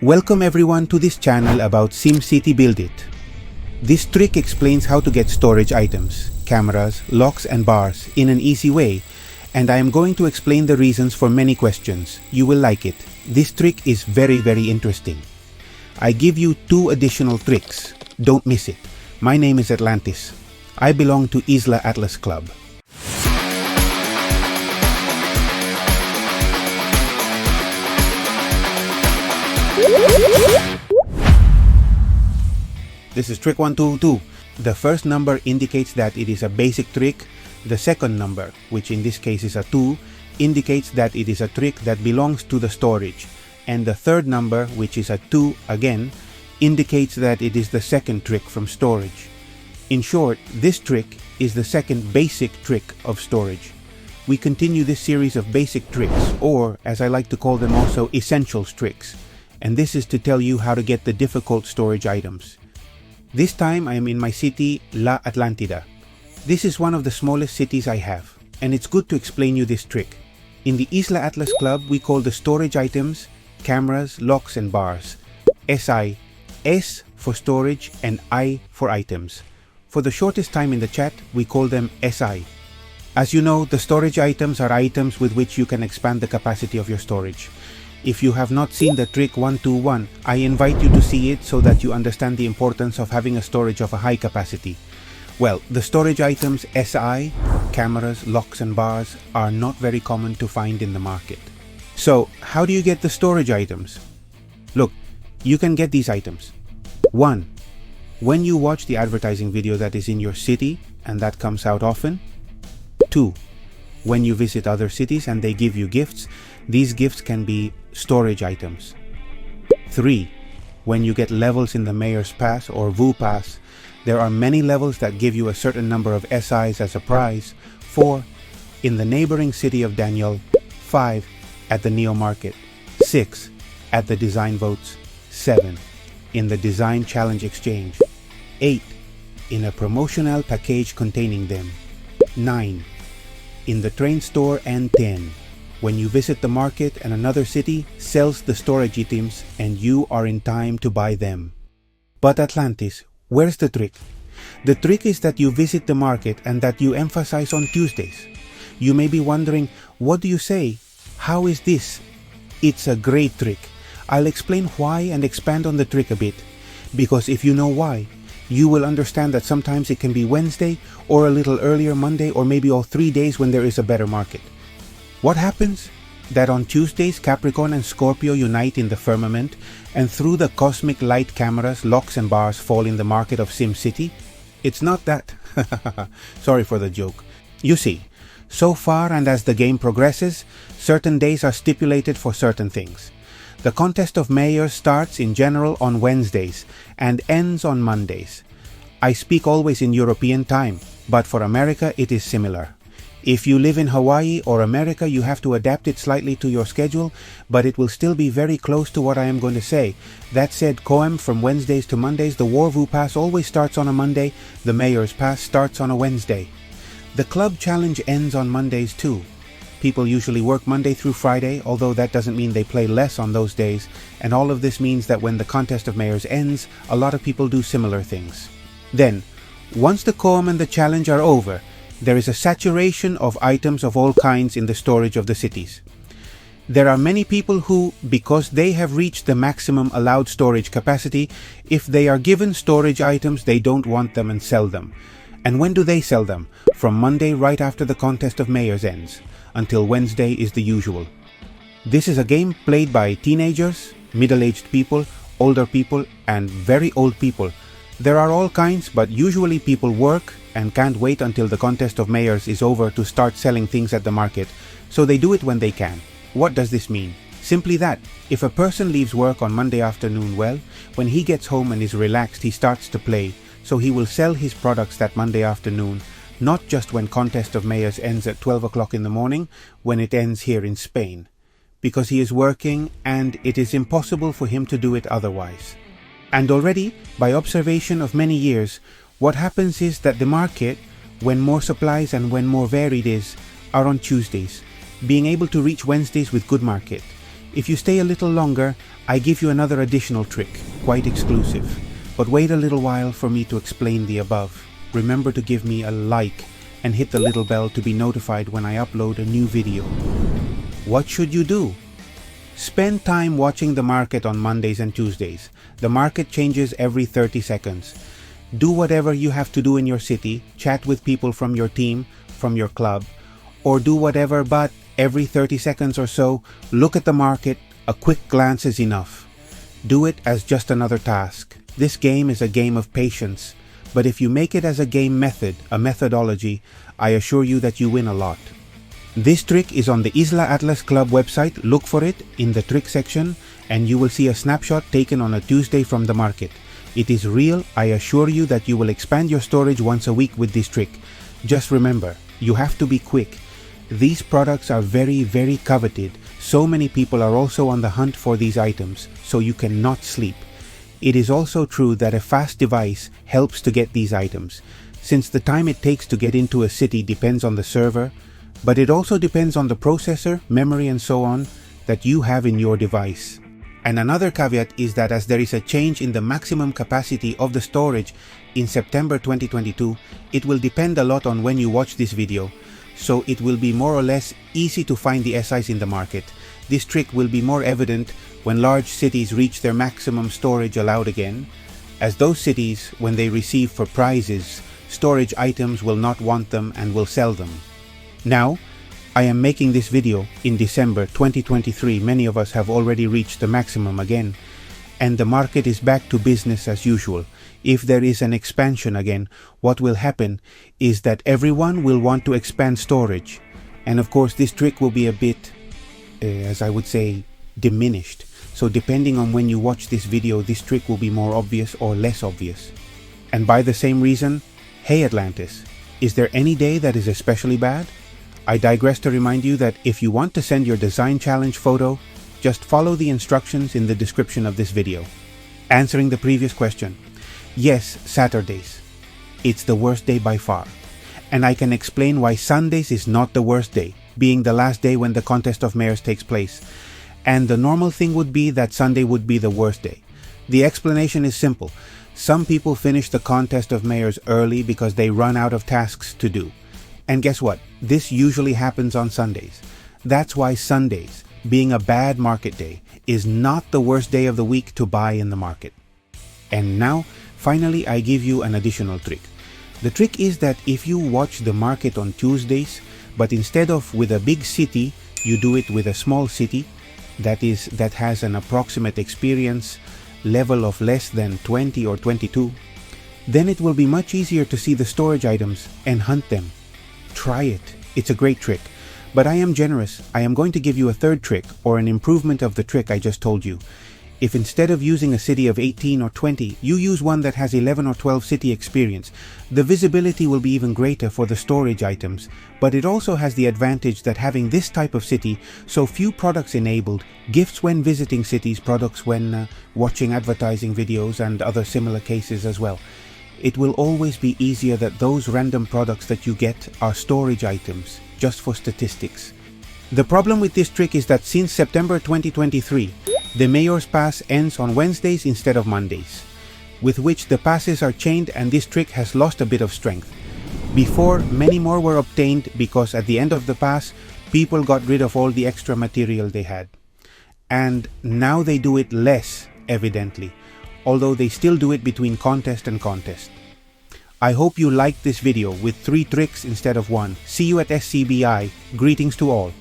Welcome everyone to this channel about SimCity BuildIt. This trick explains how to get storage items, cameras, locks and bars in an easy way, and I am going to explain the reasons for many questions. You will like it. This trick is very interesting. I give you 2 additional tricks. Don't miss it. My name is Atlantis. I belong to Isla Atlas Club. This is trick 122. The first number indicates that it is a basic trick. The second number, which in this case is a 2, indicates that it is a trick that belongs to the storage. And the third number, which is a 2 again, indicates that it is the second trick from storage. In short, this trick is the second basic trick of storage. We continue this series of basic tricks, or as I like to call them also, essentials tricks. And this is to tell you how to get the difficult storage items. This time I am in my city, La Atlantida. This is one of the smallest cities I have, and it's good to explain you this trick. In the Isla Atlas Club, we call the storage items cameras, locks and bars. SI, S for storage and I for items. For the shortest time in the chat, we call them SI. As you know, the storage items are items with which you can expand the capacity of your storage. If you have not seen the trick 121, I invite you to see it so that you understand the importance of having a storage of a high capacity. Well, the storage items SI, cameras, locks and bars are not very common to find in the market. So, how do you get the storage items? Look, you can get these items. 1. When you watch the advertising video that is in your city and that comes out often. 2. When you visit other cities and they give you gifts, these gifts can be storage items. 3. When you get levels in the Mayor's Pass or VU Pass, there are many levels that give you a certain number of SIs as a prize. 4. In the neighboring city of Daniel. 5. At the Neo Market. 6. At the Design Votes. 7. In the Design Challenge Exchange. 8. In a promotional package containing them. 9. In the train store, and 10. When you visit the market and another city sells the storage items and you are in time to buy them. But Atlantis, where's the trick? The trick is that you visit the market and that you emphasize on Tuesdays. You may be wondering, what do you say? How is this? It's a great trick. I'll explain why and expand on the trick a bit. Because if you know why, you will understand that sometimes it can be Wednesday or a little earlier Monday or maybe all 3 days when there is a better market. What happens? That on Tuesdays Capricorn and Scorpio unite in the firmament and through the cosmic light cameras, locks and bars fall in the market of SimCity? It's not that. Sorry for the joke. You see, so far and as the game progresses, certain days are stipulated for certain things. The contest of mayors starts in general on Wednesdays and ends on Mondays. I speak always in European time, but for America it is similar. If you live in Hawaii or America, you have to adapt it slightly to your schedule, but it will still be very close to what I am going to say. That said, Koem from Wednesdays to Mondays, the War VU Pass always starts on a Monday, the Mayor's Pass starts on a Wednesday. The Club Challenge ends on Mondays too. People usually work Monday through Friday, although that doesn't mean they play less on those days, and all of this means that when the Contest of Mayors ends, a lot of people do similar things. Then, once the Koem and the challenge are over, there is a saturation of items of all kinds in the storage of the cities. There are many people who, because they have reached the maximum allowed storage capacity, if they are given storage items, they don't want them and sell them. And when do they sell them? From Monday right after the Contest of Mayors ends, until Wednesday is the usual. This is a game played by teenagers, middle-aged people, older people, and very old people. There are all kinds, but usually people work and can't wait until the Contest of Mayors is over to start selling things at the market, so they do it when they can. What does this mean? Simply that, if a person leaves work on Monday afternoon, well, when he gets home and is relaxed, he starts to play, so he will sell his products that Monday afternoon, not just when Contest of Mayors ends at 12 o'clock in the morning, when it ends here in Spain, because he is working and it is impossible for him to do it otherwise. And already, by observation of many years, what happens is that the market, when more supplies and when more varied is, are on Tuesdays, being able to reach Wednesdays with good market. If you stay a little longer, I give you another additional trick, quite exclusive. But wait a little while for me to explain the above. Remember to give me a like and hit the little bell to be notified when I upload a new video. What should you do? Spend time watching the market on Mondays and Tuesdays. The market changes every 30 seconds. Do whatever you have to do in your city, chat with people from your team, from your club, or do whatever, but every 30 seconds or so, look at the market. A quick glance is enough. Do it as just another task. This game is a game of patience, but if you make it as a game method, a methodology, I assure you that you win a lot. This trick is on the Isla Atlas Club website. Look for it in the trick section and you will see a snapshot taken on a Tuesday from the market. It is real. I assure you that you will expand your storage once a week with this trick. Just remember, you have to be quick. These products are very, very coveted. So many people are also on the hunt for these items, so you cannot sleep. It is also true that a fast device helps to get these items, since the time it takes to get into a city depends on the server, but it also depends on the processor, memory and so on that you have in your device. And another caveat is that as there is a change in the maximum capacity of the storage in September 2022, it will depend a lot on when you watch this video, so it will be more or less easy to find the SIs in the market. This trick will be more evident when large cities reach their maximum storage allowed again, as those cities, when they receive for prizes, storage items will not want them and will sell them. Now, I am making this video in December 2023. Many of us have already reached the maximum again, and the market is back to business as usual. If there is an expansion again, what will happen is that everyone will want to expand storage, and of course this trick will be a bit, as I would say, diminished. So depending on when you watch this video, this trick will be more obvious or less obvious. And by the same reason, hey Atlantis, is there any day that is especially bad? I digress to remind you that if you want to send your design challenge photo, just follow the instructions in the description of this video. Answering the previous question, yes, Saturdays. It's the worst day by far. And I can explain why Sundays is not the worst day, being the last day when the contest of mayors takes place. And the normal thing would be that Sunday would be the worst day. The explanation is simple. Some people finish the contest of mayors early because they run out of tasks to do. And guess what? This usually happens on Sundays. That's why Sundays, being a bad market day, is not the worst day of the week to buy in the market. And now, finally, I give you an additional trick. The trick is that if you watch the market on Tuesdays, but instead of with a big city, you do it with a small city, that has an approximate experience level of less than 20 or 22, then it will be much easier to see the storage items and hunt them. Try it. It's a great trick. But I am generous. I am going to give you a third trick, or an improvement of the trick I just told you. If instead of using a city of 18 or 20, you use one that has 11 or 12 city experience, the visibility will be even greater for the storage items, but it also has the advantage that having this type of city, so few products enabled, gifts when visiting cities, products when watching advertising videos and other similar cases as well. It will always be easier that those random products that you get are storage items, just for statistics. The problem with this trick is that since September 2023, the Mayor's Pass ends on Wednesdays instead of Mondays, with which the passes are chained, and this trick has lost a bit of strength. Before, many more were obtained because at the end of the pass, people got rid of all the extra material they had. And now they do it less, evidently, although they still do it between contest and contest. I hope you liked this video with 3 tricks instead of 1. See you at SCBI. Greetings to all.